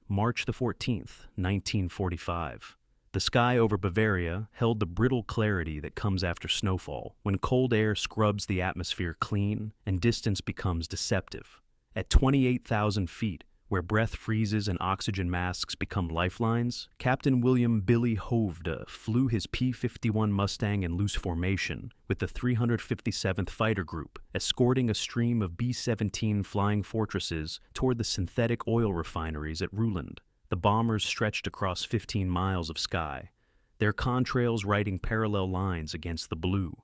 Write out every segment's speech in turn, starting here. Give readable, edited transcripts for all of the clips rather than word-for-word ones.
March the 14th, 1945. The sky over Bavaria held the brittle clarity that comes after snowfall, when cold air scrubs the atmosphere clean and distance becomes deceptive. At 28,000 feet, where breath freezes and oxygen masks become lifelines, Captain William Billy Hovde flew his P-51 Mustang in loose formation with the 357th Fighter Group, escorting a stream of B-17 Flying Fortresses toward the synthetic oil refineries at Ruland. The bombers stretched across 15 miles of sky, their contrails writing parallel lines against the blue.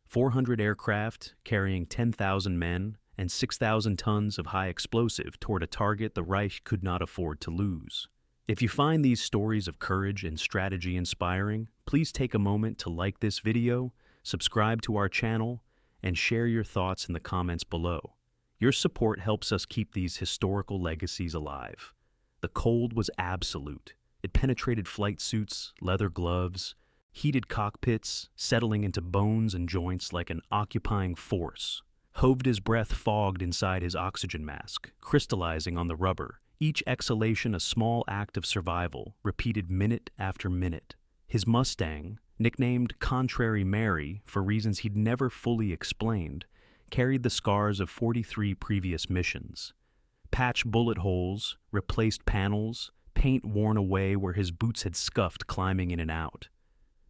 400 aircraft carrying 10,000 men and 6,000 tons of high explosive toward a target the Reich could not afford to lose. If you find these stories of courage and strategy inspiring, please take a moment to like this video, subscribe to our channel, and share your thoughts in the comments below. Your support helps us keep these historical legacies alive. The cold was absolute. It penetrated flight suits, leather gloves, heated cockpits, settling into bones and joints like an occupying force. Hovde's breath fogged inside his oxygen mask, crystallizing on the rubber, each exhalation a small act of survival, repeated minute after minute. His Mustang, nicknamed Contrary Mary for reasons he'd never fully explained, carried the scars of 43 previous missions. Patched bullet holes, replaced panels, paint worn away where his boots had scuffed climbing in and out.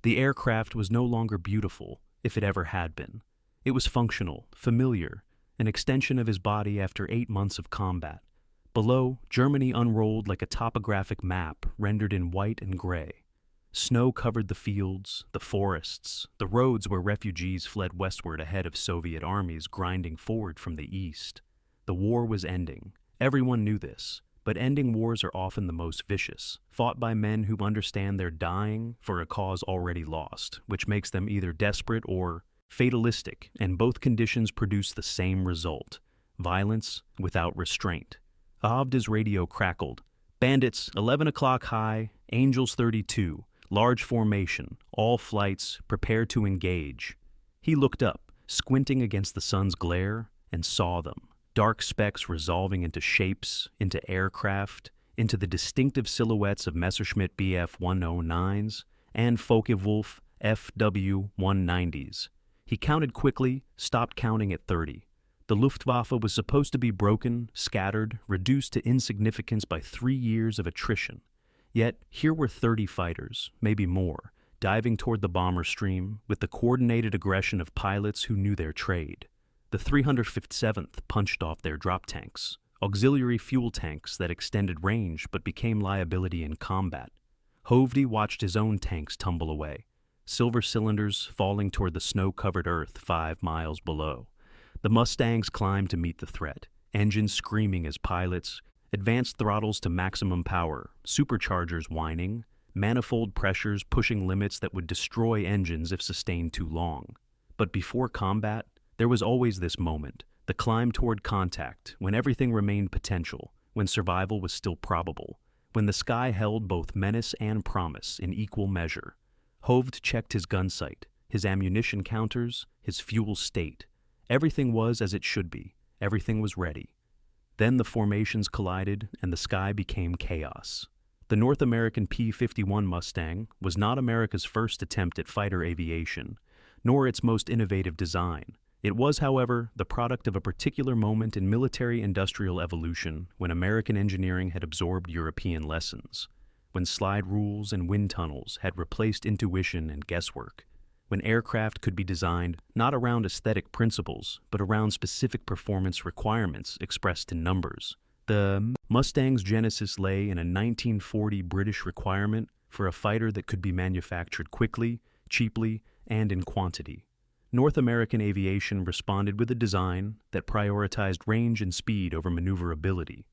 The aircraft was no longer beautiful, if it ever had been. It was functional, familiar, an extension of his body after 8 months of combat. Below, Germany unrolled like a topographic map rendered in white and gray. Snow covered the fields, the forests, the roads where refugees fled westward ahead of Soviet armies grinding forward from the east. The war was ending. Everyone knew this, but ending wars are often the most vicious, fought by men who understand they're dying for a cause already lost, which makes them either desperate or fatalistic, and both conditions produce the same result: violence without restraint. Hovde's radio crackled. Bandits, 11 o'clock high, Angels 32, large formation, all flights, prepare to engage. He looked up, squinting against the sun's glare, and saw them. Dark specks resolving into shapes, into aircraft, into the distinctive silhouettes of Messerschmitt Bf 109s and Focke-Wulf FW 190s. He counted quickly, stopped counting at 30. The Luftwaffe was supposed to be broken, scattered, reduced to insignificance by 3 years of attrition. Yet here were 30 fighters, maybe more, diving toward the bomber stream with the coordinated aggression of pilots who knew their trade. The 357th punched off their drop tanks, auxiliary fuel tanks that extended range but became liability in combat. Hovde watched his own tanks tumble away, silver cylinders falling toward the snow-covered earth 5 miles below. The Mustangs climbed to meet the threat, engines screaming as pilots, advanced throttles to maximum power, superchargers whining, manifold pressures pushing limits that would destroy engines if sustained too long. But before combat, there was always this moment, the climb toward contact, when everything remained potential, when survival was still probable, when the sky held both menace and promise in equal measure. Hovde checked his gun sight, his ammunition counters, his fuel state. Everything was as it should be. Everything was ready. Then the formations collided and the sky became chaos. The North American P-51 Mustang was not America's first attempt at fighter aviation, nor its most innovative design. It was, however, the product of a particular moment in military-industrial evolution when American engineering had absorbed European lessons, when slide rules and wind tunnels had replaced intuition and guesswork, when aircraft could be designed not around aesthetic principles, but around specific performance requirements expressed in numbers. The Mustang's genesis lay in a 1940 British requirement for a fighter that could be manufactured quickly, cheaply, and in quantity. North American aviation responded with a design that prioritized range and speed over maneuverability,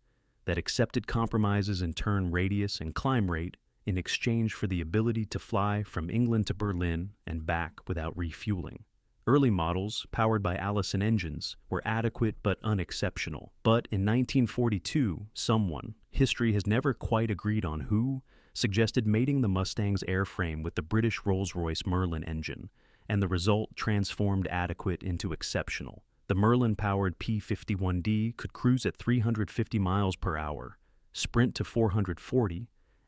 that accepted compromises in turn radius and climb rate in exchange for the ability to fly from England to Berlin and back without refueling. Early models, powered by Allison engines, were adequate but unexceptional. But in 1942, someone, history has never quite agreed on who, suggested mating the Mustang's airframe with the British Rolls-Royce Merlin engine, and the result transformed adequate into exceptional. The Merlin-powered P-51D could cruise at 350 miles per hour, sprint to 440,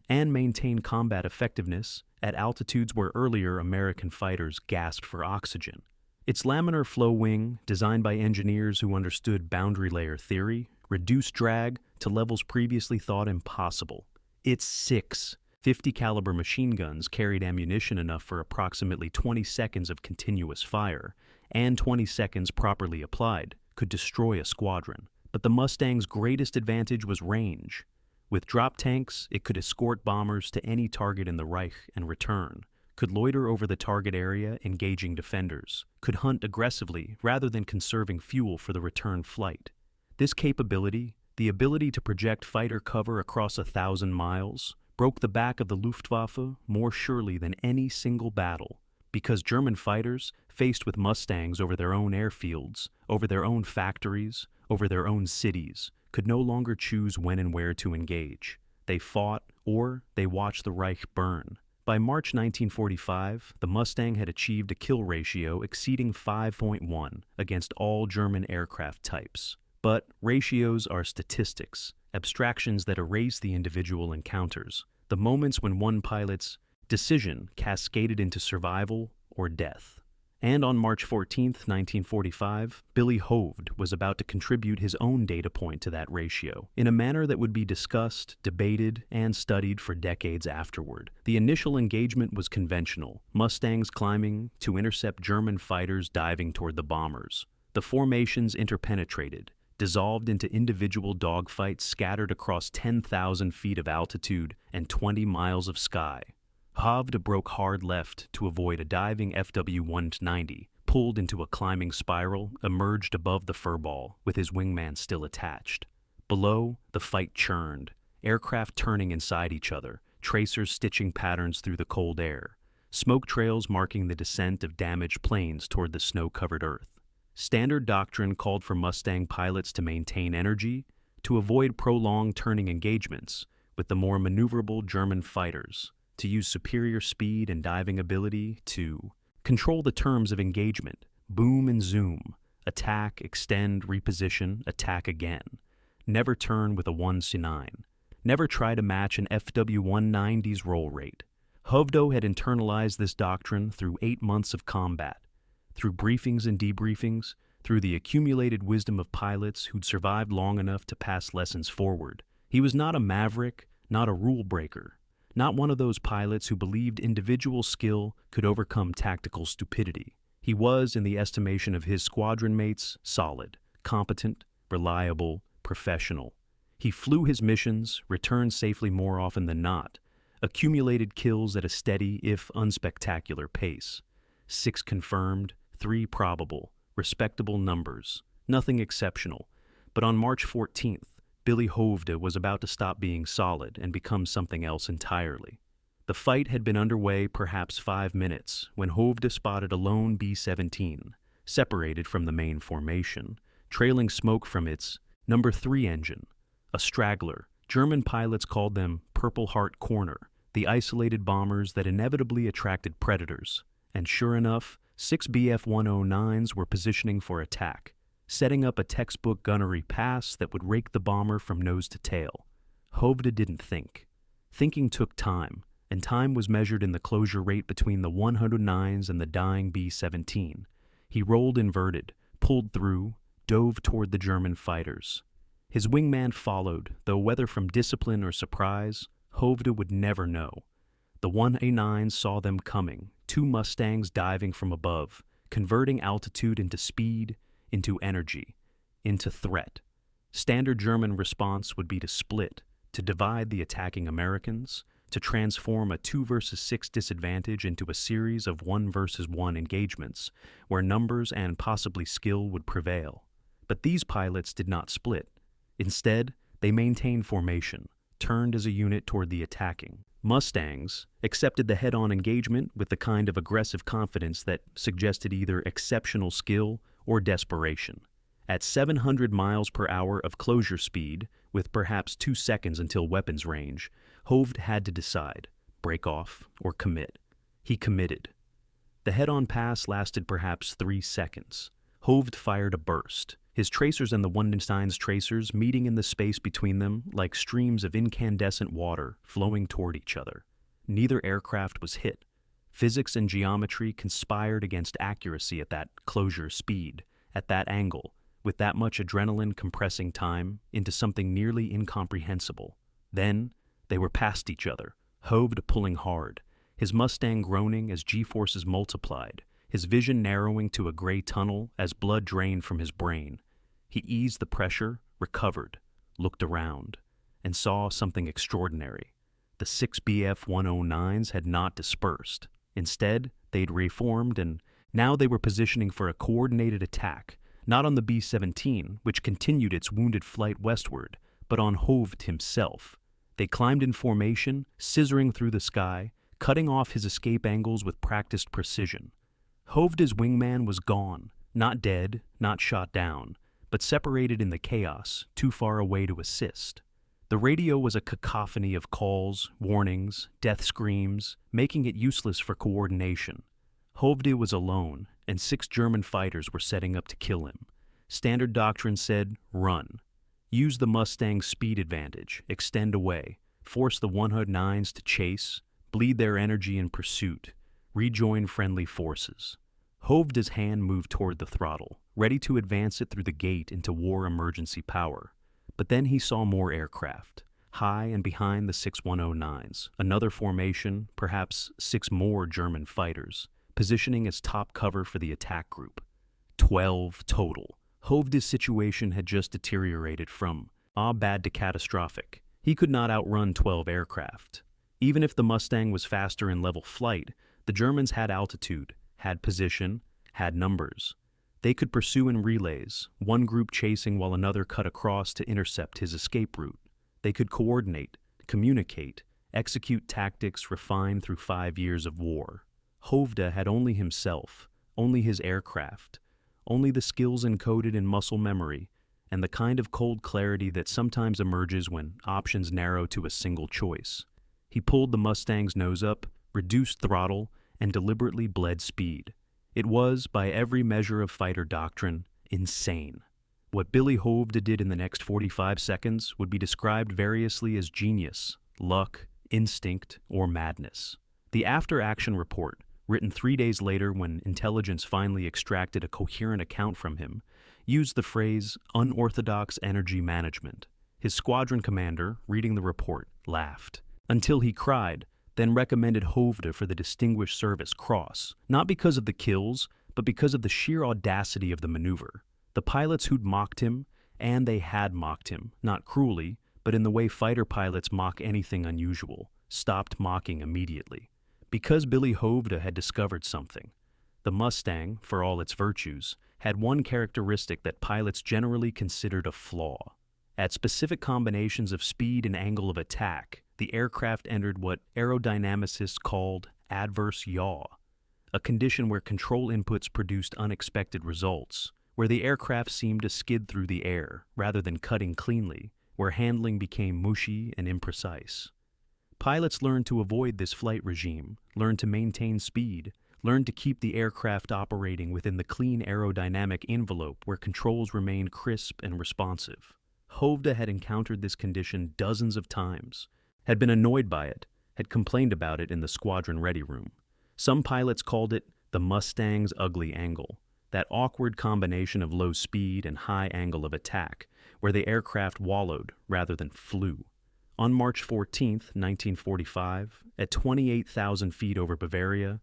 and maintain combat effectiveness at altitudes where earlier American fighters gasped for oxygen. Its laminar flow wing, designed by engineers who understood boundary layer theory, reduced drag to levels previously thought impossible. Its 6 50-caliber machine guns carried ammunition enough for approximately 20 seconds of continuous fire, and 20 seconds properly applied could destroy a squadron. But the Mustang's greatest advantage was range. With drop tanks, it could escort bombers to any target in the Reich and return, could loiter over the target area engaging defenders, could hunt aggressively rather than conserving fuel for the return flight. This capability, the ability to project fighter cover across 1,000 miles, broke the back of the Luftwaffe more surely than any single battle, because German fighters, faced with Mustangs over their own airfields, over their own factories, over their own cities, could no longer choose when and where to engage. They fought, or they watched the Reich burn. By March 1945, the Mustang had achieved a kill ratio exceeding 5.1 against all German aircraft types. But ratios are statistics, abstractions that erase the individual encounters, the moments when one pilot's decision cascaded into survival or death. And on March 14, 1945, Billy Hovde was about to contribute his own data point to that ratio, in a manner that would be discussed, debated, and studied for decades afterward. The initial engagement was conventional, Mustangs climbing to intercept German fighters diving toward the bombers. The formations interpenetrated, dissolved into individual dogfights scattered across 10,000 feet of altitude and 20 miles of sky. Hovde broke hard left to avoid a diving FW-190, pulled into a climbing spiral, emerged above the furball, with his wingman still attached. Below, the fight churned, aircraft turning inside each other, tracers stitching patterns through the cold air, smoke trails marking the descent of damaged planes toward the snow-covered earth. Standard doctrine called for Mustang pilots to maintain energy, to avoid prolonged turning engagements with the more maneuverable German fighters, to use superior speed and diving ability to control the terms of engagement, boom and zoom, attack, extend, reposition, attack again, never turn with a 1C9, never try to match an FW-190's roll rate. Hovde had internalized this doctrine through 8 months of combat, through briefings and debriefings, through the accumulated wisdom of pilots who'd survived long enough to pass lessons forward. He was not a maverick, not a rule breaker, not one of those pilots who believed individual skill could overcome tactical stupidity. He was, in the estimation of his squadron mates, solid, competent, reliable, professional. He flew his missions, returned safely more often than not, accumulated kills at a steady, if unspectacular, pace. 6 confirmed, 3 probable, respectable numbers, nothing exceptional. But on March 14th, Billy Hovde was about to stop being solid and become something else entirely. The fight had been underway perhaps 5 minutes when Hovde spotted a lone B-17, separated from the main formation, trailing smoke from its number 3 engine, a straggler. German pilots called them Purple Heart Corner, the isolated bombers that inevitably attracted predators. And sure enough, 6 Bf-109s were positioning for attack, setting up a textbook gunnery pass that would rake the bomber from nose to tail. Hovde didn't think. Thinking took time, and time was measured in the closure rate between the 109s and the dying B-17. He rolled inverted, pulled through, dove toward the German fighters. His wingman followed, though whether from discipline or surprise, Hovde would never know. The 1A9 saw them coming, 2 Mustangs diving from above, converting altitude into speed, into energy, into threat. Standard German response would be to split, to divide the attacking Americans, to transform a 2 versus 6 disadvantage into a series of 1 versus 1 engagements, where numbers and possibly skill would prevail. But these pilots did not split. Instead, they maintained formation, turned as a unit toward the attacking. Mustangs accepted the head-on engagement with the kind of aggressive confidence that suggested either exceptional skill or desperation. At 700 miles per hour of closure speed, with perhaps 2 seconds until weapons range, Hovde had to decide, break off or commit. He committed. The head-on pass lasted perhaps 3 seconds. Hovde fired a burst. his tracers and the Wundenstein's tracers meeting in the space between them like streams of incandescent water flowing toward each other. Neither aircraft was hit. Physics and geometry conspired against accuracy at that closure speed, at that angle, with that much adrenaline compressing time into something nearly incomprehensible. Then, they were past each other, Hovde pulling hard, his Mustang groaning as G-forces multiplied, his vision narrowing to a gray tunnel as blood drained from his brain. He eased the pressure, recovered, looked around, and saw something extraordinary. The 6 BF-109s had not dispersed. Instead, they'd reformed, and now they were positioning for a coordinated attack, not on the B-17, which continued its wounded flight westward, but on Hovde himself. They climbed in formation, scissoring through the sky, cutting off his escape angles with practiced precision. Hovde's wingman was gone, not dead, not shot down, but separated in the chaos, too far away to assist. The radio was a cacophony of calls, warnings, death screams, making it useless for coordination. Hovde was alone, and 6 German fighters were setting up to kill him. Standard doctrine said, run. Use the Mustang's speed advantage, extend away, force the 109s to chase, bleed their energy in pursuit, rejoin friendly forces. Hovde's hand moved toward the throttle, ready to advance it through the gate into war emergency power. But then he saw more aircraft, high and behind the 6 109s, another formation, perhaps 6 more German fighters, positioning as top cover for the attack group. 12 total. Hovde's situation had just deteriorated from bad to catastrophic. He could not outrun 12 aircraft. Even if the Mustang was faster in level flight, the Germans had altitude, had position, had numbers. They could pursue in relays, one group chasing while another cut across to intercept his escape route. They could coordinate, communicate, execute tactics refined through 5 years of war. Hovde had only himself, only his aircraft, only the skills encoded in muscle memory, and the kind of cold clarity that sometimes emerges when options narrow to a single choice. He pulled the Mustang's nose up, reduced throttle, and deliberately bled speed. It was, by every measure of fighter doctrine, insane. What Billy Hovde did in the next 45 seconds would be described variously as genius, luck, instinct, or madness. The after-action report, written 3 days later when intelligence finally extracted a coherent account from him, used the phrase unorthodox energy management. His squadron commander, reading the report, laughed, until he cried, then recommended Hovde for the Distinguished Service Cross, not because of the kills, but because of the sheer audacity of the maneuver. The pilots who'd mocked him, and they had mocked him, not cruelly, but in the way fighter pilots mock anything unusual, stopped mocking immediately. Because Billy Hovde had discovered something. The Mustang, for all its virtues, had one characteristic that pilots generally considered a flaw. At specific combinations of speed and angle of attack, the aircraft entered what aerodynamicists called adverse yaw, a condition where control inputs produced unexpected results, where the aircraft seemed to skid through the air rather than cutting cleanly, where handling became mushy and imprecise. Pilots learned to avoid this flight regime, learned to maintain speed, learned to keep the aircraft operating within the clean aerodynamic envelope where controls remained crisp and responsive. Hovde had encountered this condition dozens of times, had been annoyed by it, had complained about it in the squadron ready room. Some pilots called it the Mustang's ugly angle, that awkward combination of low speed and high angle of attack, where the aircraft wallowed rather than flew. On March 14, 1945, at 28,000 feet over Bavaria,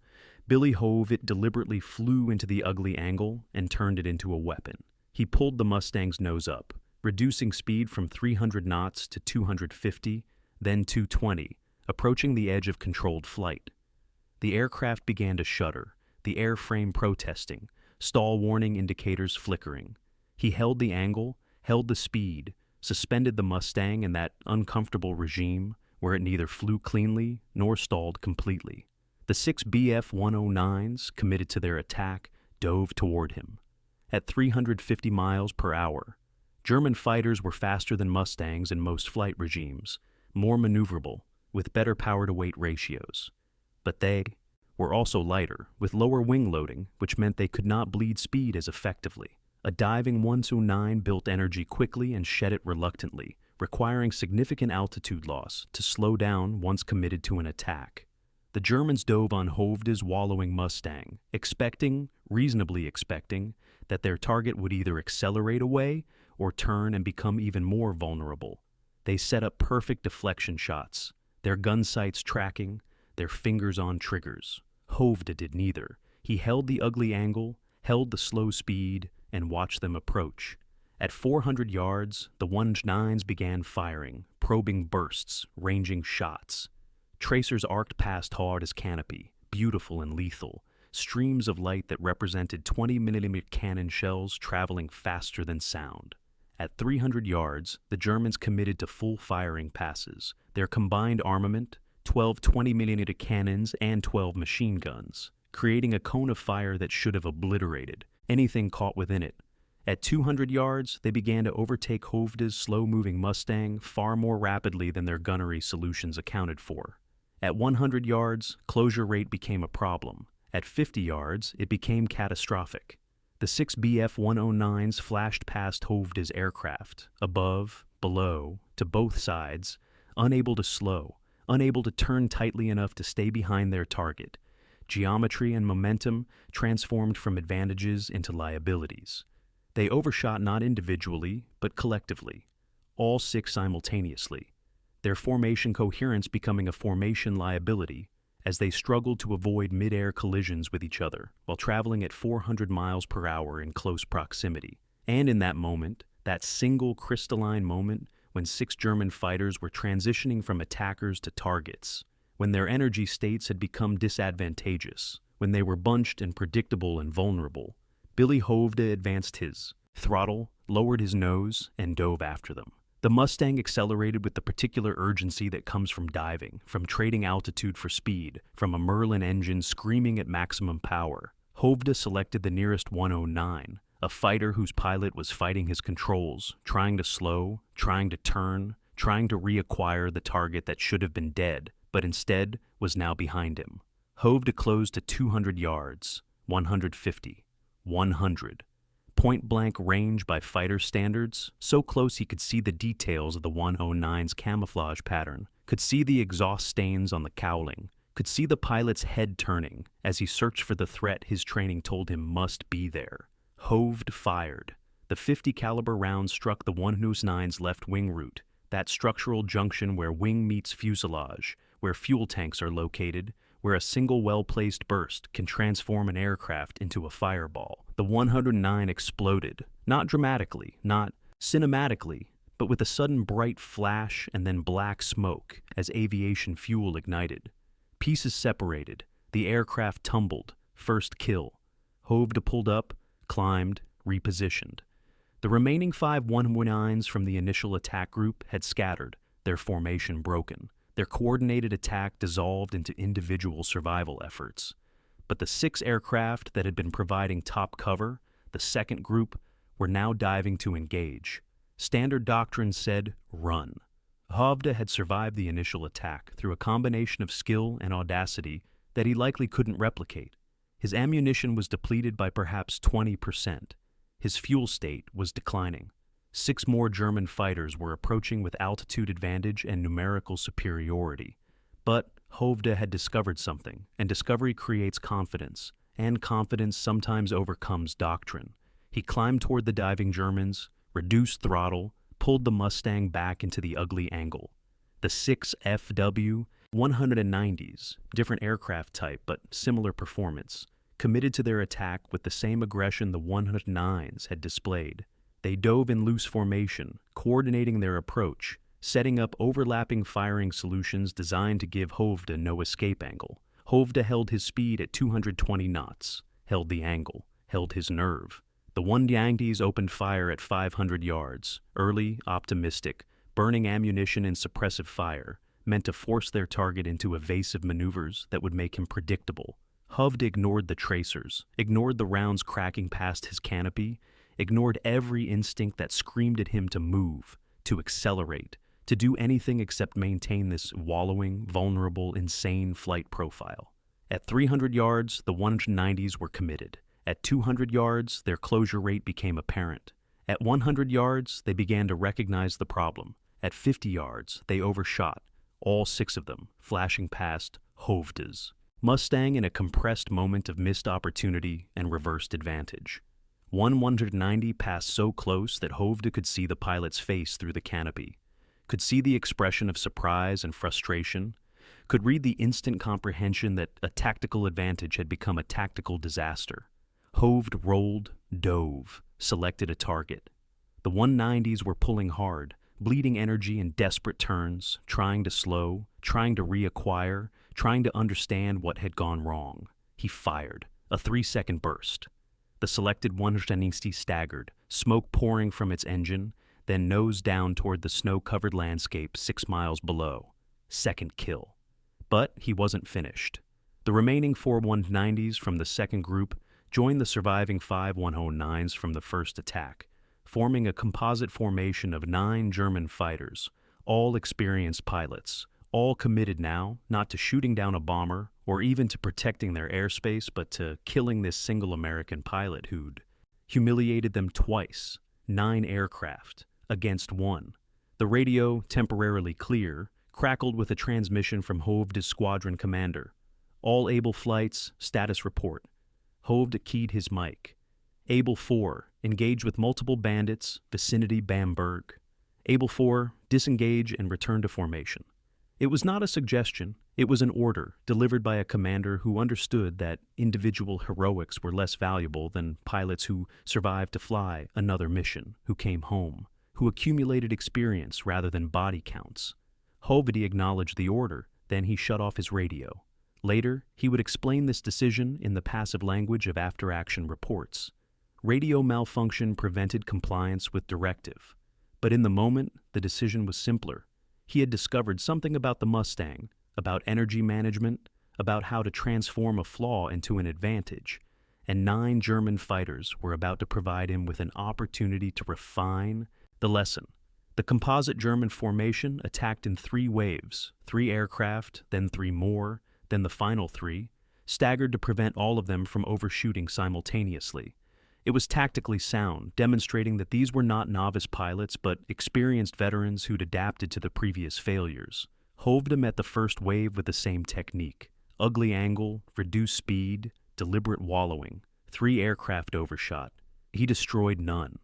Billy Hovde deliberately flew into the ugly angle and turned it into a weapon. He pulled the Mustang's nose up, reducing speed from 300 knots to 250, then 220, approaching the edge of controlled flight. The aircraft began to shudder, the airframe protesting, stall warning indicators flickering. He held the angle, held the speed, suspended the Mustang in that uncomfortable regime where it neither flew cleanly nor stalled completely. The 6 BF-109s, committed to their attack, dove toward him. At 350 miles per hour, German fighters were faster than Mustangs in most flight regimes, more maneuverable, with better power-to-weight ratios. But they were also lighter, with lower wing loading, which meant they could not bleed speed as effectively. A diving 109 built energy quickly and shed it reluctantly, requiring significant altitude loss to slow down once committed to an attack. The Germans dove on Hovde's wallowing Mustang, reasonably expecting, that their target would either accelerate away or turn and become even more vulnerable. They set up perfect deflection shots, their gun sights tracking, their fingers on triggers. Hovde did neither. He held the ugly angle, held the slow speed, and watched them approach. At 400 yards, the 109s began firing, probing bursts, ranging shots. Tracers arced past Hovde's canopy, beautiful and lethal, streams of light that represented 20mm cannon shells traveling faster than sound. At 300 yards, the Germans committed to full firing passes, their combined armament, 12 20mm cannons and 12 machine guns, creating a cone of fire that should have obliterated anything caught within it. At 200 yards, they began to overtake Hovde's slow-moving Mustang far more rapidly than their gunnery solutions accounted for. At 100 yards, closure rate became a problem. At 50 yards, it became catastrophic. The 6 Bf-109s flashed past Hovde's aircraft, above, below, to both sides, unable to slow, unable to turn tightly enough to stay behind their target. Geometry and momentum transformed from advantages into liabilities. They overshot not individually, but collectively, all 6 simultaneously, their formation coherence becoming a formation liability as they struggled to avoid mid-air collisions with each other while traveling at 400 miles per hour in close proximity. And in that moment, that single crystalline moment when 6 German fighters were transitioning from attackers to targets, when their energy states had become disadvantageous, when they were bunched and predictable and vulnerable, Billy Hovde advanced his throttle, lowered his nose, and dove after them. The Mustang accelerated with the particular urgency that comes from diving, from trading altitude for speed, from a Merlin engine screaming at maximum power. Hovde selected the nearest 109, a fighter whose pilot was fighting his controls, trying to slow, trying to turn, trying to reacquire the target that should have been dead, but instead was now behind him. Hovde closed to 200 yards, 150, 100. Point-blank range by fighter standards, so close he could see the details of the 109's camouflage pattern, could see the exhaust stains on the cowling, could see the pilot's head turning as he searched for the threat his training told him must be there. Hovde fired. The 50 caliber round struck the 109's left wing root, that structural junction where wing meets fuselage, where fuel tanks are located, where a single well-placed burst can transform an aircraft into a fireball. The 109 exploded, not dramatically, not cinematically, but with a sudden bright flash and then black smoke as aviation fuel ignited. Pieces separated, the aircraft tumbled, first kill. Hovde pulled up, climbed, repositioned. The remaining 5 119s from the initial attack group had scattered, their formation broken. Their coordinated attack dissolved into individual survival efforts. But the 6 aircraft that had been providing top cover, the second group, were now diving to engage. Standard doctrine said, run. Hovde had survived the initial attack through a combination of skill and audacity that he likely couldn't replicate. His ammunition was depleted by perhaps 20%. His fuel state was declining. 6 more German fighters were approaching with altitude advantage and numerical superiority. But Hovde had discovered something, and discovery creates confidence, and confidence sometimes overcomes doctrine. He climbed toward the diving Germans, reduced throttle, pulled the Mustang back into the ugly angle. The 6 FW-190s, different aircraft type but similar performance, committed to their attack with the same aggression the 109s had displayed. They dove in loose formation, coordinating their approach, setting up overlapping firing solutions designed to give Hovde no escape angle. Hovde held his speed at 220 knots, held the angle, held his nerve. The 190s opened fire at 500 yards, early, optimistic, burning ammunition and suppressive fire, meant to force their target into evasive maneuvers that would make him predictable. Hovde ignored the tracers, ignored the rounds cracking past his canopy, ignored every instinct that screamed at him to move, to accelerate, to do anything except maintain this wallowing, vulnerable, insane flight profile. At 300 yards, the 190s were committed. At 200 yards, their closure rate became apparent. At 100 yards, they began to recognize the problem. At 50 yards, they overshot, all 6 of them, flashing past Hovde's Mustang in a compressed moment of missed opportunity and reversed advantage. 190 passed so close that Hovde could see the pilot's face through the canopy, could see the expression of surprise and frustration, could read the instant comprehension that a tactical advantage had become a tactical disaster. Hovde rolled, dove, selected a target. The 190s were pulling hard, bleeding energy in desperate turns, trying to slow, trying to reacquire, trying to understand what had gone wrong. He fired, a 3-second burst. The selected 190 staggered, smoke pouring from its engine, then nosed down toward the snow-covered landscape 6 miles below. Second kill. But he wasn't finished. The remaining 4 190s from the second group joined the surviving 5 109s from the first attack, forming a composite formation of 9 German fighters, all experienced pilots, all committed now not to shooting down a bomber or even to protecting their airspace, but to killing this single American pilot who'd humiliated them twice, 9 aircraft against 1. The radio, temporarily clear, crackled with a transmission from Hovde's squadron commander. All able flights, status report. Hovde keyed his mic. Able 4, engage with multiple bandits, vicinity Bamberg. Able 4, disengage and return to formation. It was not a suggestion, it was an order delivered by a commander who understood that individual heroics were less valuable than pilots who survived to fly another mission, who came home, who accumulated experience rather than body counts. Hovde acknowledged the order, then he shut off his radio. Later, he would explain this decision in the passive language of after-action reports. Radio malfunction prevented compliance with directive. But in the moment, the decision was simpler. He had discovered something about the Mustang, about energy management, about how to transform a flaw into an advantage, and 9 German fighters were about to provide him with an opportunity to refine the lesson. The composite German formation attacked in 3 waves, 3 aircraft, then 3 more, then the final 3, staggered to prevent all of them from overshooting simultaneously. It was tactically sound, demonstrating that these were not novice pilots but experienced veterans who'd adapted to the previous failures. Hovde met the first wave with the same technique. Ugly angle, reduced speed, deliberate wallowing. 3 aircraft overshot. He destroyed none.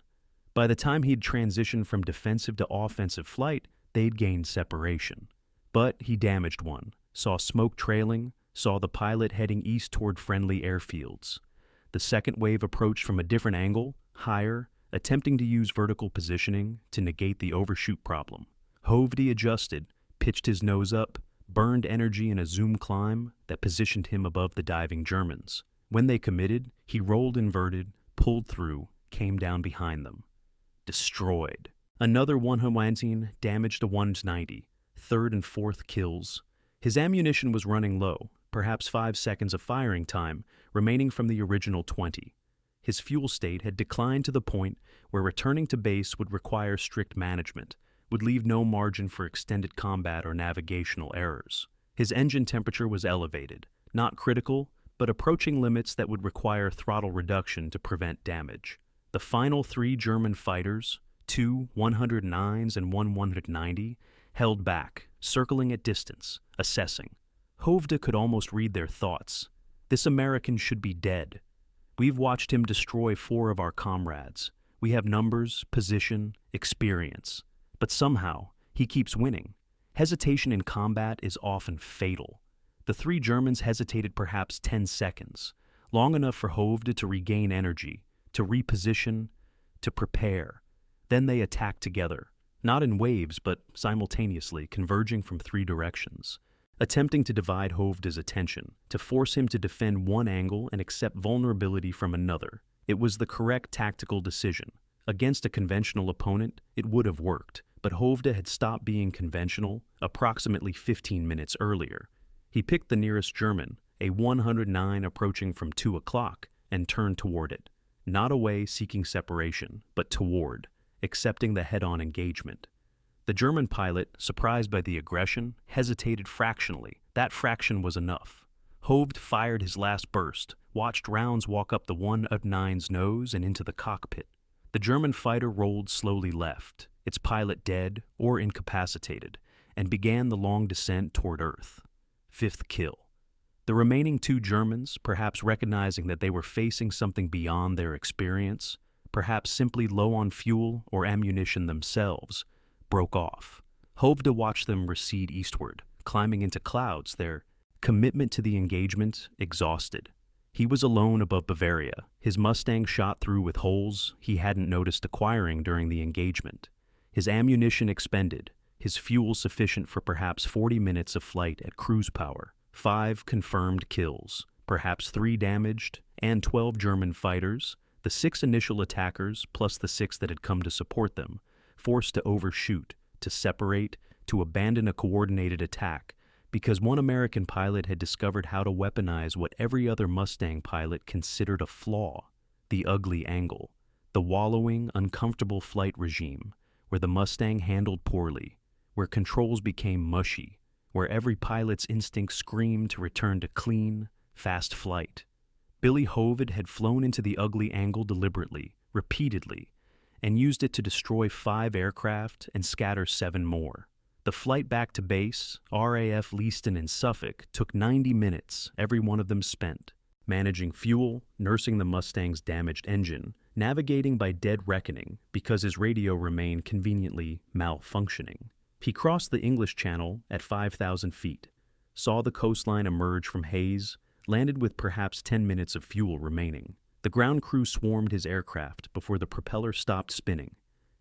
By the time he'd transitioned from defensive to offensive flight, they'd gained separation. But he damaged one, saw smoke trailing, saw the pilot heading east toward friendly airfields. The second wave approached from a different angle, higher, attempting to use vertical positioning to negate the overshoot problem. Hovde adjusted, pitched his nose up, burned energy in a zoom climb that positioned him above the diving Germans. When they committed, he rolled inverted, pulled through, came down behind them. Destroyed. Another 119 damaged a 190, 3rd and 4th kills. His ammunition was running low, perhaps 5 seconds of firing time remaining from the original 20. His fuel state had declined to the point where returning to base would require strict management, would leave no margin for extended combat or navigational errors. His engine temperature was elevated, not critical, but approaching limits that would require throttle reduction to prevent damage. The final 3 German fighters, 2 109s and 1 190, held back, circling at distance, assessing. Hovde could almost read their thoughts. This American should be dead. We've watched him destroy 4 of our comrades. We have numbers, position, experience. But somehow, he keeps winning. Hesitation in combat is often fatal. The 3 Germans hesitated perhaps 10 seconds, long enough for Hovde to regain energy, to reposition, to prepare. Then they attacked together, not in waves but simultaneously, converging from 3 directions. Attempting to divide Hovde's attention, to force him to defend one angle and accept vulnerability from another. It was the correct tactical decision. Against a conventional opponent, it would have worked, but Hovde had stopped being conventional approximately 15 minutes earlier. He picked the nearest German, a 109 approaching from 2 o'clock, and turned toward it. Not away seeking separation, but toward, accepting the head-on engagement. The German pilot, surprised by the aggression, hesitated fractionally. That fraction was enough. Hovde fired his last burst, watched rounds walk up the 1-9's nose and into the cockpit. The German fighter rolled slowly left, its pilot dead or incapacitated, and began the long descent toward Earth. 5th kill. The remaining 2 Germans, perhaps recognizing that they were facing something beyond their experience, perhaps simply low on fuel or ammunition themselves, broke off. Hovde watched them recede eastward, climbing into clouds, their commitment to the engagement exhausted. He was alone above Bavaria, his Mustang shot through with holes he hadn't noticed acquiring during the engagement, his ammunition expended, his fuel sufficient for perhaps 40 minutes of flight at cruise power. 5 confirmed kills, perhaps 3 damaged, and 12 German fighters, the 6 initial attackers plus the 6 that had come to support them, forced to overshoot, to separate, to abandon a coordinated attack, because one American pilot had discovered how to weaponize what every other Mustang pilot considered a flaw, the ugly angle, the wallowing, uncomfortable flight regime, where the Mustang handled poorly, where controls became mushy, where every pilot's instinct screamed to return to clean, fast flight. Billy Hovde had flown into the ugly angle deliberately, repeatedly, and used it to destroy 5 aircraft and scatter 7 more. The flight back to base, RAF Leiston in Suffolk, took 90 minutes, every one of them spent, managing fuel, nursing the Mustang's damaged engine, navigating by dead reckoning because his radio remained conveniently malfunctioning. He crossed the English Channel at 5,000 feet, saw the coastline emerge from haze, landed with perhaps 10 minutes of fuel remaining. The ground crew swarmed his aircraft before the propeller stopped spinning.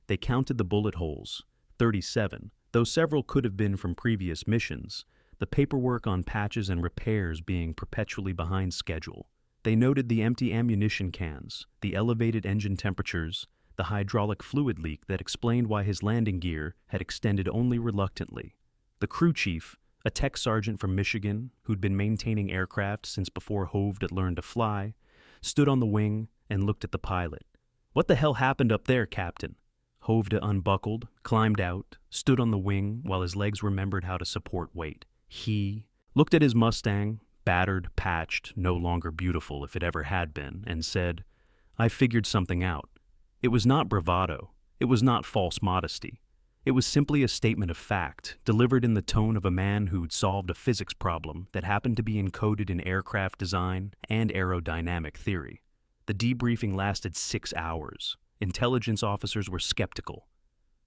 They counted the bullet holes, 37, though several could have been from previous missions, the paperwork on patches and repairs being perpetually behind schedule. They noted the empty ammunition cans, the elevated engine temperatures, the hydraulic fluid leak that explained why his landing gear had extended only reluctantly. The crew chief, a tech sergeant from Michigan who'd been maintaining aircraft since before Hovde had learned to fly, stood on the wing and looked at the pilot. "What the hell happened up there, Captain?" Hovde unbuckled, climbed out, stood on the wing while his legs remembered how to support weight. He looked at his Mustang, battered, patched, no longer beautiful if it ever had been, and said, "I figured something out. It was not bravado. It was not false modesty. It was simply a statement of fact, delivered in the tone of a man who'd solved a physics problem that happened to be encoded in aircraft design and aerodynamic theory." The debriefing lasted 6 hours. Intelligence officers were skeptical.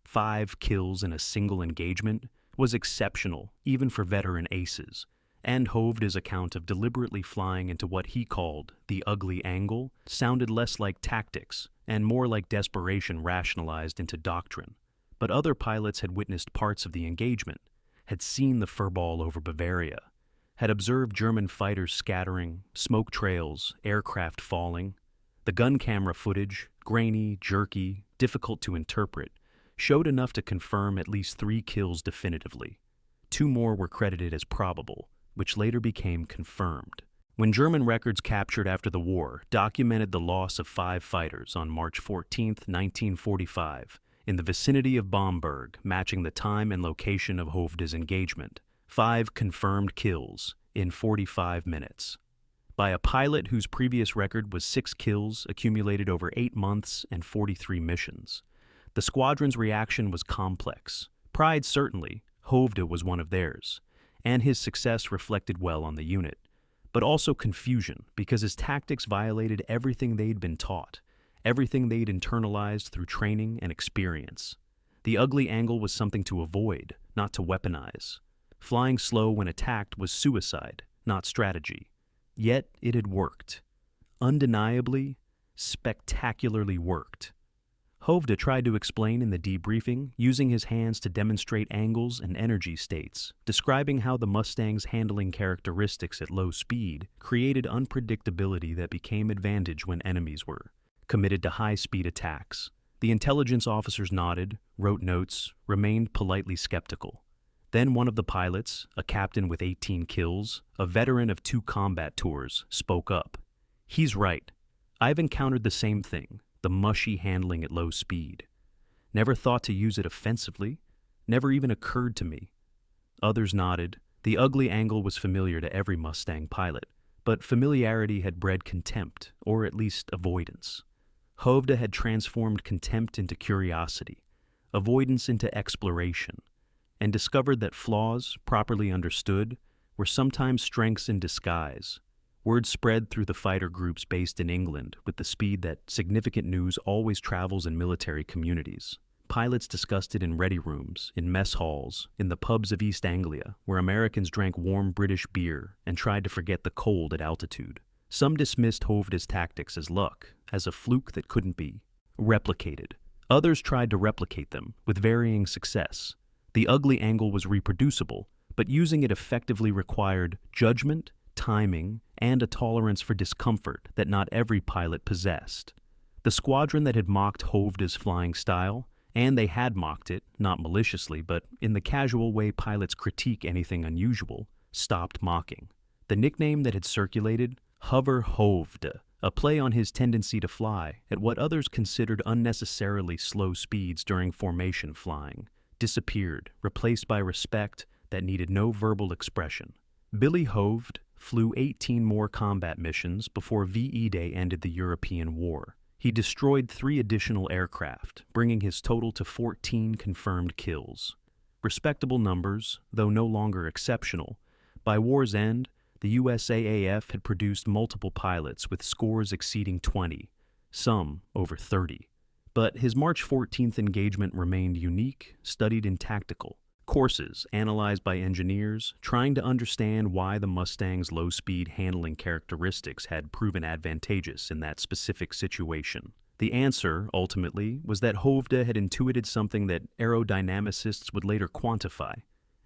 5 kills in a single engagement was exceptional, even for veteran aces, and Hovde's account of deliberately flying into what he called the ugly angle sounded less like tactics and more like desperation rationalized into doctrine. But other pilots had witnessed parts of the engagement, had seen the furball over Bavaria, had observed German fighters scattering, smoke trails, aircraft falling. The gun camera footage, grainy, jerky, difficult to interpret, showed enough to confirm at least 3 kills definitively. 2 more were credited as probable, which later became confirmed. When German records captured after the war documented the loss of 5 fighters on March 14, 1945, in the vicinity of Bamberg, matching the time and location of Hovde's engagement. 5 confirmed kills in 45 minutes. By a pilot whose previous record was 6 kills accumulated over 8 months and 43 missions. The squadron's reaction was complex. Pride certainly, Hovde was one of theirs, and his success reflected well on the unit. But also confusion, because his tactics violated everything they'd been taught, everything they'd internalized through training and experience. The ugly angle was something to avoid, not to weaponize. Flying slow when attacked was suicide, not strategy. Yet it had worked. Undeniably, spectacularly worked. Hovde tried to explain in the debriefing, using his hands to demonstrate angles and energy states, describing how the Mustang's handling characteristics at low speed created unpredictability that became advantage when enemies were committed to high-speed attacks. The intelligence officers nodded, wrote notes, remained politely skeptical. Then one of the pilots, a captain with 18 kills, a veteran of 2 combat tours, spoke up. "He's right. I've encountered the same thing, the mushy handling at low speed. Never thought to use it offensively, never even occurred to me." Others nodded. The ugly angle was familiar to every Mustang pilot, but familiarity had bred contempt, or at least avoidance. Hovde had transformed contempt into curiosity, avoidance into exploration, and discovered that flaws, properly understood, were sometimes strengths in disguise. Word spread through the fighter groups based in England with the speed that significant news always travels in military communities. Pilots discussed it in ready rooms, in mess halls, in the pubs of East Anglia, where Americans drank warm British beer and tried to forget the cold at altitude. Some dismissed Hovde's tactics as luck, as a fluke that couldn't be replicated. Others tried to replicate them, with varying success. The ugly angle was reproducible, but using it effectively required judgment, timing, and a tolerance for discomfort that not every pilot possessed. The squadron that had mocked Hovde's flying style, and they had mocked it, not maliciously, but in the casual way pilots critique anything unusual, stopped mocking. The nickname that had circulated, Hover Hovde, a play on his tendency to fly at what others considered unnecessarily slow speeds during formation flying, disappeared, replaced by respect that needed no verbal expression. Billy Hovde flew 18 more combat missions before VE Day ended the European War. He destroyed 3 additional aircraft, bringing his total to 14 confirmed kills. Respectable numbers, though no longer exceptional. By war's end, the USAAF had produced multiple pilots with scores exceeding 20, some over 30. But his March 14th engagement remained unique, studied in tactical courses analyzed by engineers, trying to understand why the Mustang's low-speed handling characteristics had proven advantageous in that specific situation. The answer, ultimately, was that Hovde had intuited something that aerodynamicists would later quantify.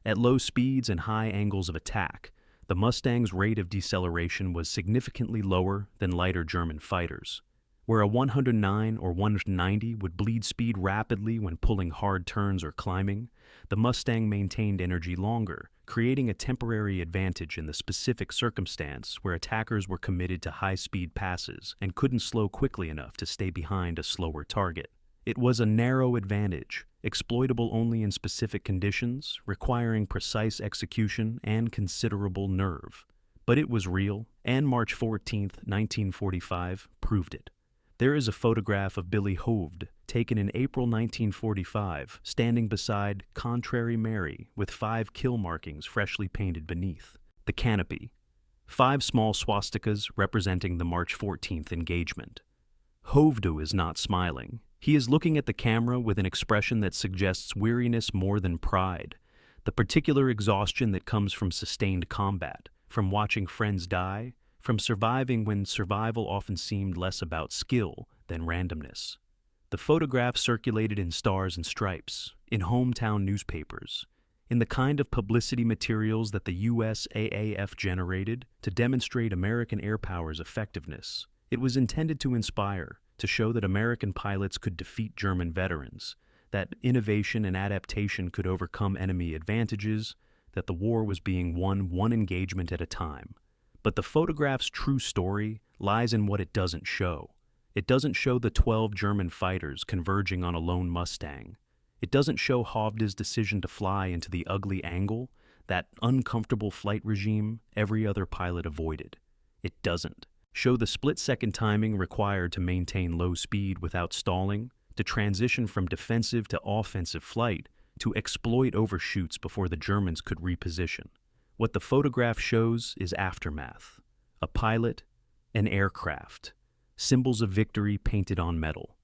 At low speeds and high angles of attack, the Mustang's rate of deceleration was significantly lower than lighter German fighters. Where a 109 or 190 would bleed speed rapidly when pulling hard turns or climbing, the Mustang maintained energy longer, creating a temporary advantage in the specific circumstance where attackers were committed to high-speed passes and couldn't slow quickly enough to stay behind a slower target. It was a narrow advantage, exploitable only in specific conditions, requiring precise execution and considerable nerve. But it was real, and March 14, 1945, proved it. There is a photograph of Billy Hovde, taken in April 1945, standing beside Contrary Mary with 5 kill markings freshly painted beneath. The canopy. 5 small swastikas representing the March 14th engagement. Hovde is not smiling. He is looking at the camera with an expression that suggests weariness more than pride, the particular exhaustion that comes from sustained combat, from watching friends die, from surviving when survival often seemed less about skill than randomness. The photograph circulated in Stars and Stripes, in hometown newspapers, in the kind of publicity materials that the USAAF generated to demonstrate American air power's effectiveness. It was intended to inspire, to show that American pilots could defeat German veterans, that innovation and adaptation could overcome enemy advantages, that the war was being won one engagement at a time. But the photograph's true story lies in what it doesn't show. It doesn't show the 12 German fighters converging on a lone Mustang. It doesn't show Hovde's decision to fly into the ugly angle, that uncomfortable flight regime every other pilot avoided. It doesn't show the split-second timing required to maintain low speed without stalling, to transition from defensive to offensive flight, to exploit overshoots before the Germans could reposition. What the photograph shows is aftermath. A pilot, an aircraft, symbols of victory painted on metal.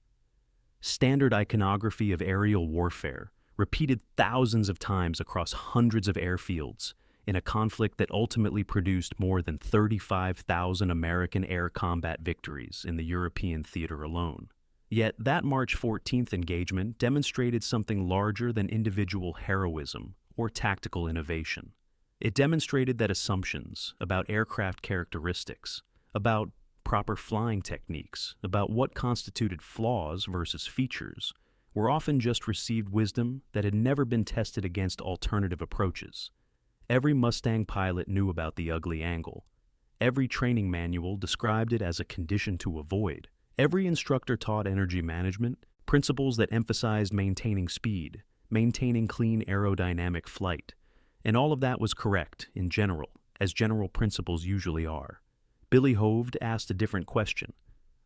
Standard iconography of aerial warfare, repeated thousands of times across hundreds of airfields in a conflict that ultimately produced more than 35,000 American air combat victories in the European theater alone. Yet that March 14th engagement demonstrated something larger than individual heroism or tactical innovation. It demonstrated that assumptions about aircraft characteristics, about proper flying techniques, about what constituted flaws versus features, were often just received wisdom that had never been tested against alternative approaches. Every Mustang pilot knew about the ugly angle. Every training manual described it as a condition to avoid. Every instructor taught energy management, principles that emphasized maintaining speed, maintaining clean aerodynamic flight. And all of that was correct, in general, as general principles usually are. Billy Hovde asked a different question.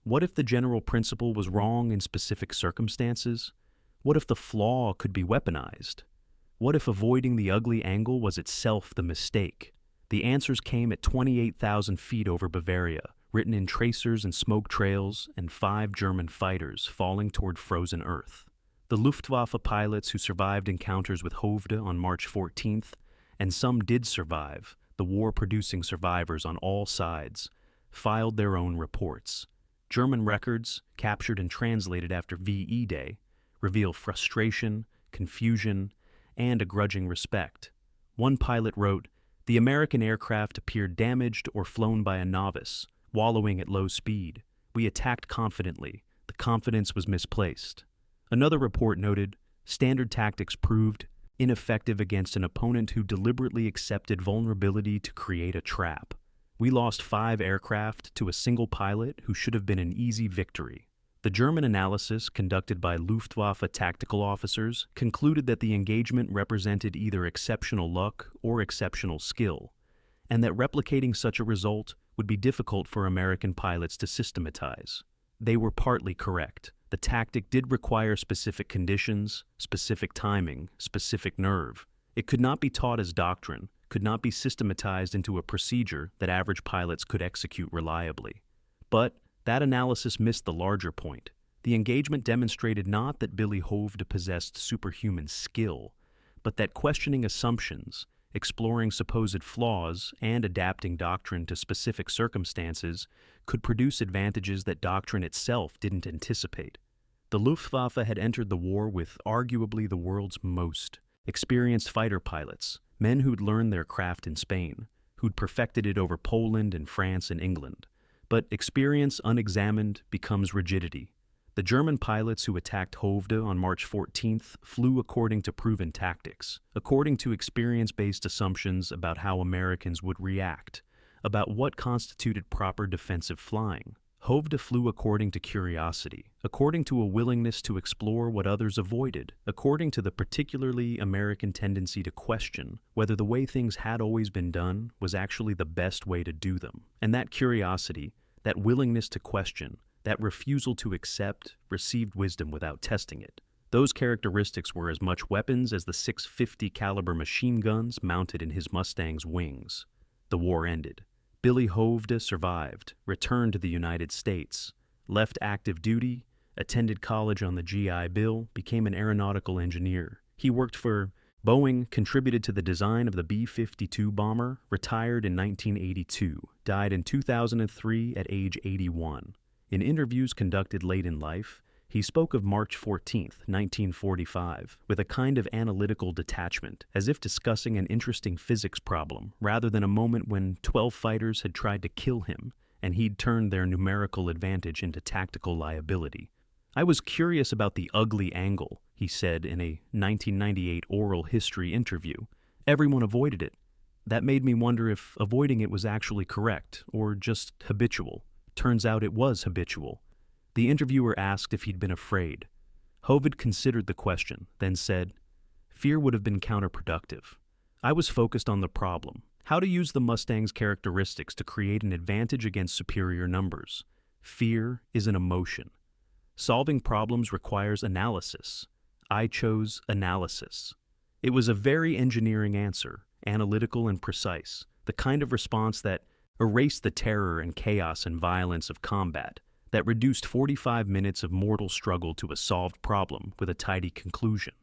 What if the general principle was wrong in specific circumstances? What if the flaw could be weaponized? What if avoiding the ugly angle was itself the mistake? The answers came at 28,000 feet over Bavaria, written in tracers and smoke trails, and 5 German fighters falling toward frozen earth. The Luftwaffe pilots who survived encounters with Hovde on March 14th, and some did survive, the war-producing survivors on all sides, filed their own reports. German records, captured and translated after VE Day, reveal frustration, confusion, and a grudging respect. One pilot wrote, "The American aircraft appeared damaged or flown by a novice, wallowing at low speed. We attacked confidently. The confidence was misplaced." Another report noted, "Standard tactics proved ineffective against an opponent who deliberately accepted vulnerability to create a trap. We lost 5 aircraft to a single pilot who should have been an easy victory." The German analysis conducted by Luftwaffe tactical officers concluded that the engagement represented either exceptional luck or exceptional skill, and that replicating such a result would be difficult for American pilots to systematize. They were partly correct. The tactic did require specific conditions, specific timing, specific nerve. It could not be taught as doctrine, could not be systematized into a procedure that average pilots could execute reliably. But that analysis missed the larger point. The engagement demonstrated not that Billy Hovde possessed superhuman skill, but that questioning assumptions, exploring supposed flaws, and adapting doctrine to specific circumstances could produce advantages that doctrine itself didn't anticipate. The Luftwaffe had entered the war with arguably the world's most experienced fighter pilots, men who'd learned their craft in Spain, who'd perfected it over Poland and France and England. But experience unexamined becomes rigidity. The German pilots who attacked Hovde on March 14th flew according to proven tactics, according to experience-based assumptions about how Americans would react, about what constituted proper defensive flying. Hovde flew according to curiosity, according to a willingness to explore what others avoided, according to the particularly American tendency to question whether the way things had always been done was actually the best way to do them. And that curiosity, that willingness to question, that refusal to accept, received wisdom without testing it. Those characteristics were as much weapons as the 650 caliber machine guns mounted in his Mustang's wings. The war ended. Billy Hovde survived, returned to the United States, left active duty, attended college on the GI Bill, became an aeronautical engineer. He worked for Boeing, contributed to the design of the B-52 bomber, retired in 1982, died in 2003 at age 81. In interviews conducted late in life, he spoke of March 14th, 1945, with a kind of analytical detachment, as if discussing an interesting physics problem, rather than a moment when 12 fighters had tried to kill him, and he'd turned their numerical advantage into tactical liability. "I was curious about the ugly angle," he said in a 1998 oral history interview. "Everyone avoided it. That made me wonder if avoiding it was actually correct, or just habitual. Turns out it was habitual." The interviewer asked if he'd been afraid. Hovde considered the question, then said, "Fear would have been counterproductive. I was focused on the problem, how to use the Mustang's characteristics to create an advantage against superior numbers. Fear is an emotion. Solving problems requires analysis. I chose analysis." It was a very engineering answer, analytical and precise, the kind of response that erased the terror and chaos and violence of combat, that reduced 45 minutes of mortal struggle to a solved problem with a tidy conclusion.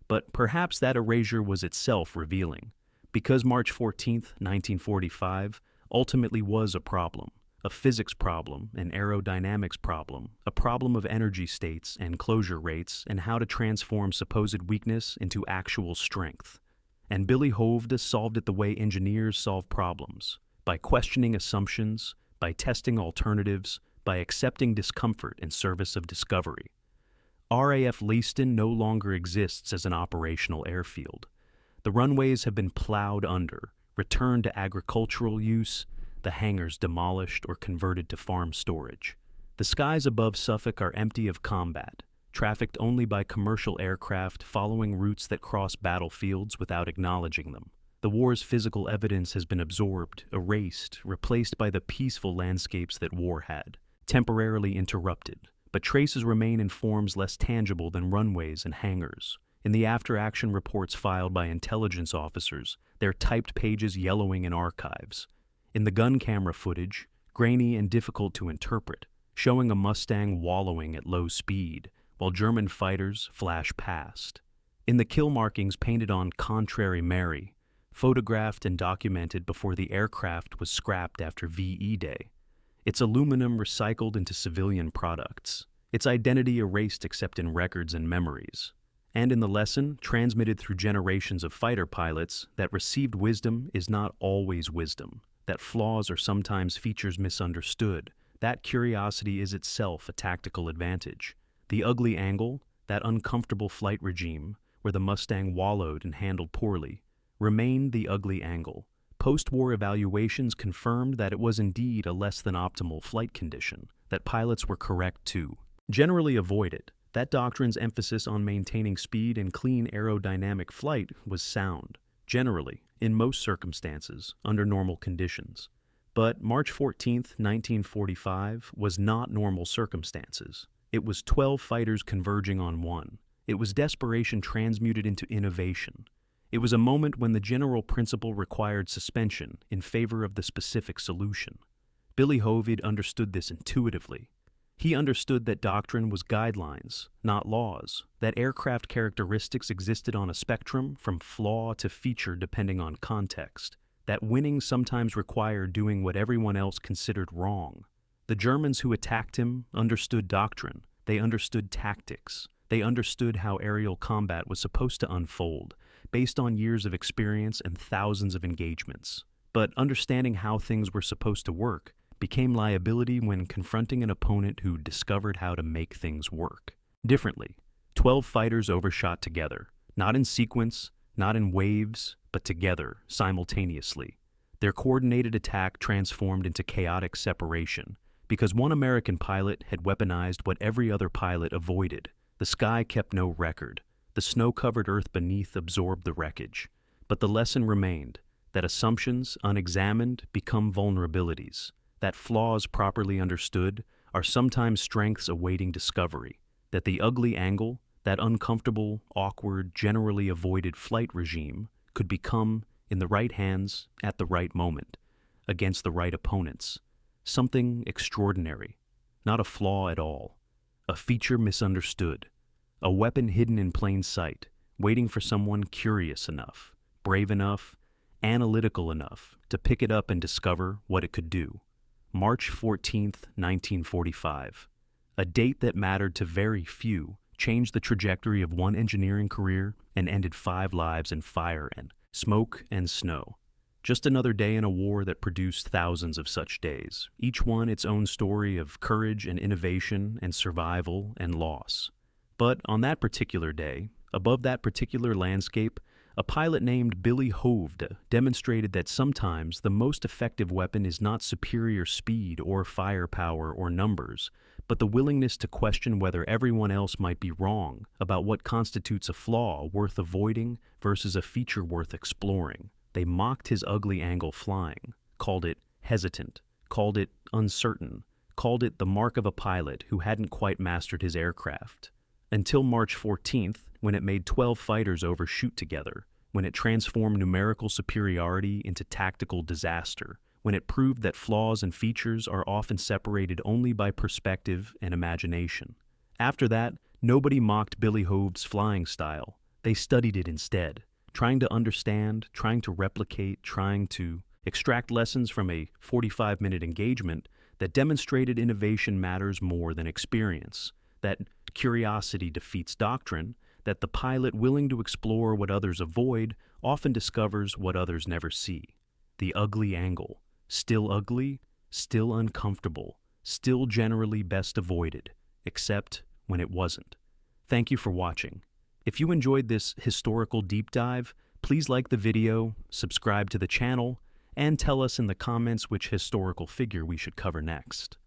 But perhaps that erasure was itself revealing, because March 14th, 1945, ultimately was a problem, a physics problem, an aerodynamics problem, a problem of energy states and closure rates and how to transform supposed weakness into actual strength. And Billy Hovde solved it the way engineers solve problems, by questioning assumptions, by testing alternatives, by accepting discomfort in service of discovery. RAF Leiston no longer exists as an operational airfield. The runways have been plowed under, returned to agricultural use, the hangars demolished or converted to farm storage. The skies above Suffolk are empty of combat, trafficked only by commercial aircraft following routes that cross battlefields without acknowledging them. The war's physical evidence has been absorbed, erased, replaced by the peaceful landscapes that war had, temporarily interrupted, but traces remain in forms less tangible than runways and hangars. In the after-action reports filed by intelligence officers, their typed pages yellowing in archives. In the gun camera footage, grainy and difficult to interpret, showing a Mustang wallowing at low speed, while German fighters flash past. In the kill markings painted on Contrary Mary, photographed and documented before the aircraft was scrapped after VE Day. Its aluminum recycled into civilian products. Its identity erased except in records and memories. And in the lesson, transmitted through generations of fighter pilots, that received wisdom is not always wisdom, that flaws are sometimes features misunderstood, that curiosity is itself a tactical advantage. The ugly angle, that uncomfortable flight regime, where the Mustang wallowed and handled poorly, remained the ugly angle. Post-war evaluations confirmed that it was indeed a less than optimal flight condition, that pilots were correct to generally avoid it. That doctrine's emphasis on maintaining speed and clean aerodynamic flight was sound, generally, in most circumstances, under normal conditions. But March 14, 1945, was not normal circumstances. It was 12 fighters converging on one. It was desperation transmuted into innovation. It was a moment when the general principle required suspension in favor of the specific solution. Billy Hovde understood this intuitively. He understood that doctrine was guidelines, not laws, that aircraft characteristics existed on a spectrum from flaw to feature depending on context, that winning sometimes required doing what everyone else considered wrong. The Germans who attacked him understood doctrine, they understood tactics, they understood how aerial combat was supposed to unfold, based on years of experience and thousands of engagements. But understanding how things were supposed to work became liability when confronting an opponent who discovered how to make things work differently. 12 fighters overshot together, not in sequence, not in waves, but together, simultaneously. Their coordinated attack transformed into chaotic separation, because one American pilot had weaponized what every other pilot avoided. The sky kept no record. The snow-covered earth beneath absorbed the wreckage. But the lesson remained, that assumptions, unexamined, become vulnerabilities. That flaws properly understood are sometimes strengths awaiting discovery, that the ugly angle, that uncomfortable, awkward, generally avoided flight regime could become, in the right hands, at the right moment, against the right opponents, something extraordinary, not a flaw at all, a feature misunderstood, a weapon hidden in plain sight, waiting for someone curious enough, brave enough, analytical enough to pick it up and discover what it could do. March 14, 1945. A date that mattered to very few, changed the trajectory of one engineering career and ended 5 lives in fire and smoke and snow. Just another day in a war that produced thousands of such days, each one its own story of courage and innovation and survival and loss. But on that particular day, above that particular landscape, a pilot named Billy Hovde demonstrated that sometimes the most effective weapon is not superior speed or firepower or numbers, but the willingness to question whether everyone else might be wrong about what constitutes a flaw worth avoiding versus a feature worth exploring. They mocked his ugly angle flying, called it hesitant, called it uncertain, called it the mark of a pilot who hadn't quite mastered his aircraft. Until March 14th, when it made 12 fighters overshoot together, when it transformed numerical superiority into tactical disaster, when it proved that flaws and features are often separated only by perspective and imagination. After that, nobody mocked Billy Hovde's flying style. They studied it instead, trying to understand, trying to replicate, trying to extract lessons from a 45-minute engagement that demonstrated innovation matters more than experience, that curiosity defeats doctrine, that the pilot willing to explore what others avoid often discovers what others never see. The ugly angle, still ugly, still uncomfortable, still generally best avoided, except when it wasn't. Thank you for watching. If you enjoyed this historical deep dive, please like the video, subscribe to the channel, and tell us in the comments which historical figure we should cover next.